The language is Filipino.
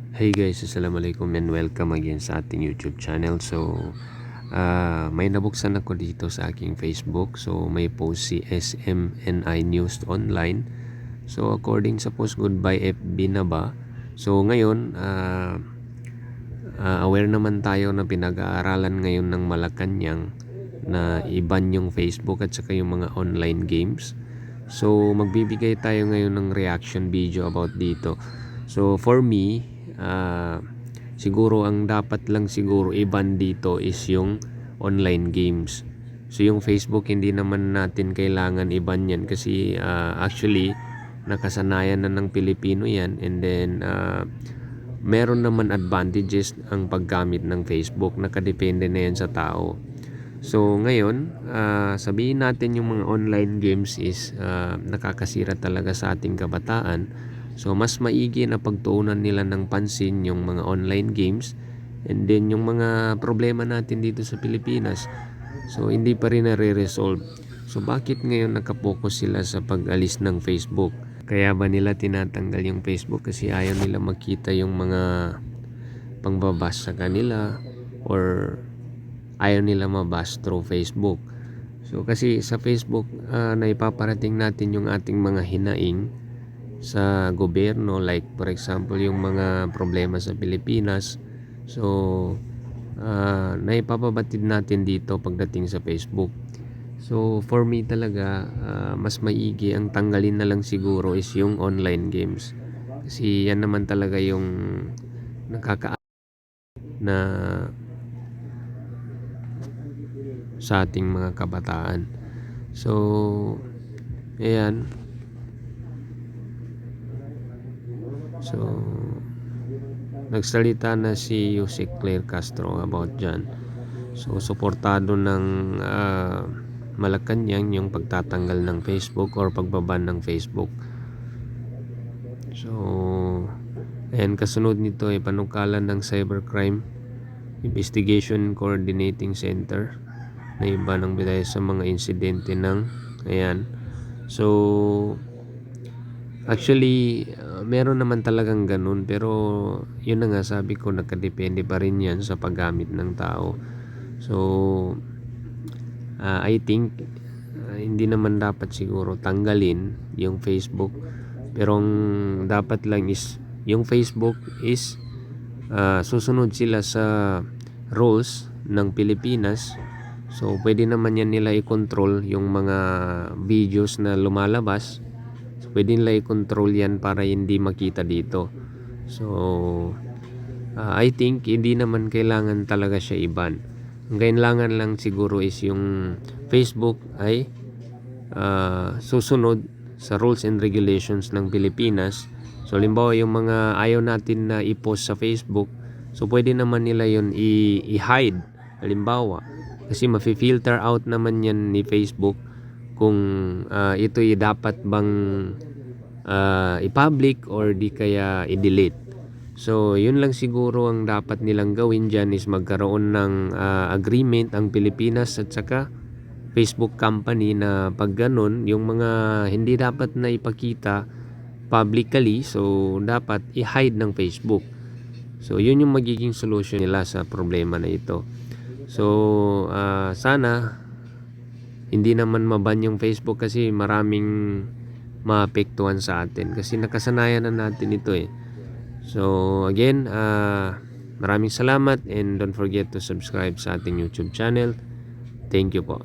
Hey guys, assalamualaikum and welcome again sa ating YouTube channel. So, may nabuksan ako dito sa aking Facebook. So, may post si SMNI News Online. So, according sa post, goodbye FB na ba? So, ngayon, aware naman tayo na pinag-aaralan ngayon ng Malacanang na i-ban yung Facebook at saka yung mga online games. So, magbibigay tayo ngayon ng reaction video about dito. So, for me, siguro ang dapat lang siguro i-ban dito is yung online games. So, yung Facebook hindi naman natin kailangan i-ban yan kasi actually nakasanayan na ng Pilipino yan, and then meron naman advantages ang paggamit ng Facebook, nakadepende na yan sa tao. So ngayon, sabihin natin yung mga online games is nakakasira talaga sa ating kabataan. So mas maigi na pagtuunan nila ng pansin yung mga online games, and then yung mga problema natin dito sa Pilipinas. So hindi pa rin nare-resolve. So bakit ngayon nakapokus sila sa pag-alis ng Facebook? Kaya ba nila tinatanggal yung Facebook kasi ayaw nila makita yung mga pangbabas sa kanila, or ayaw nila mabash through Facebook? So kasi sa Facebook, naipaparating natin yung ating mga hinaing sa gobyerno, like for example yung mga problema sa Pilipinas. So naipapabatid natin dito pagdating sa Facebook. So for me talaga, mas maigi ang tanggalin na lang siguro is yung online games, kasi yan naman talaga yung nakaka na sa ating mga kabataan. So ayan. So nagsalita na si Yusek Claire Castro about dyan. So suportado ng Malacanang yung pagtatanggal ng Facebook or pagbaban ng Facebook. So ayan, kasunod nito ay panukalan ng Cybercrime Investigation Coordinating Center na iba ng bidaya sa mga insidente ng ayan. So actually, meron naman talagang ganun, pero yun na nga, sabi ko, nakadepende pa rin yan sa paggamit ng tao. So I think hindi naman dapat siguro tanggalin yung Facebook, pero ang dapat lang is yung Facebook is susunod sila sa rules ng Pilipinas. So pwede naman yan nila i-control yung mga videos na lumalabas. So pwede nila i-control yan para hindi makita dito. So I think hindi naman kailangan talaga siya i-ban. Ang kailangan lang siguro is yung Facebook ay susunod sa rules and regulations ng Pilipinas. So halimbawa yung mga ayaw natin na i-post sa Facebook, so pwede naman nila yun i-hide halimbawa, kasi mafi-filter out naman yan ni Facebook kung ito'y dapat bang i-public or di kaya i-delete. So yun lang siguro ang dapat nilang gawin dyan, is magkaroon ng agreement ang Pilipinas at saka Facebook company na pag ganun, yung mga hindi dapat na ipakita publicly, so dapat i-hide ng Facebook. So yun yung magiging solution nila sa problema na ito. So sana hindi naman maban yung Facebook, kasi maraming maapektuhan sa atin kasi nakasanayan na natin ito eh. So again, maraming salamat, and don't forget to subscribe sa ating YouTube channel. Thank you po.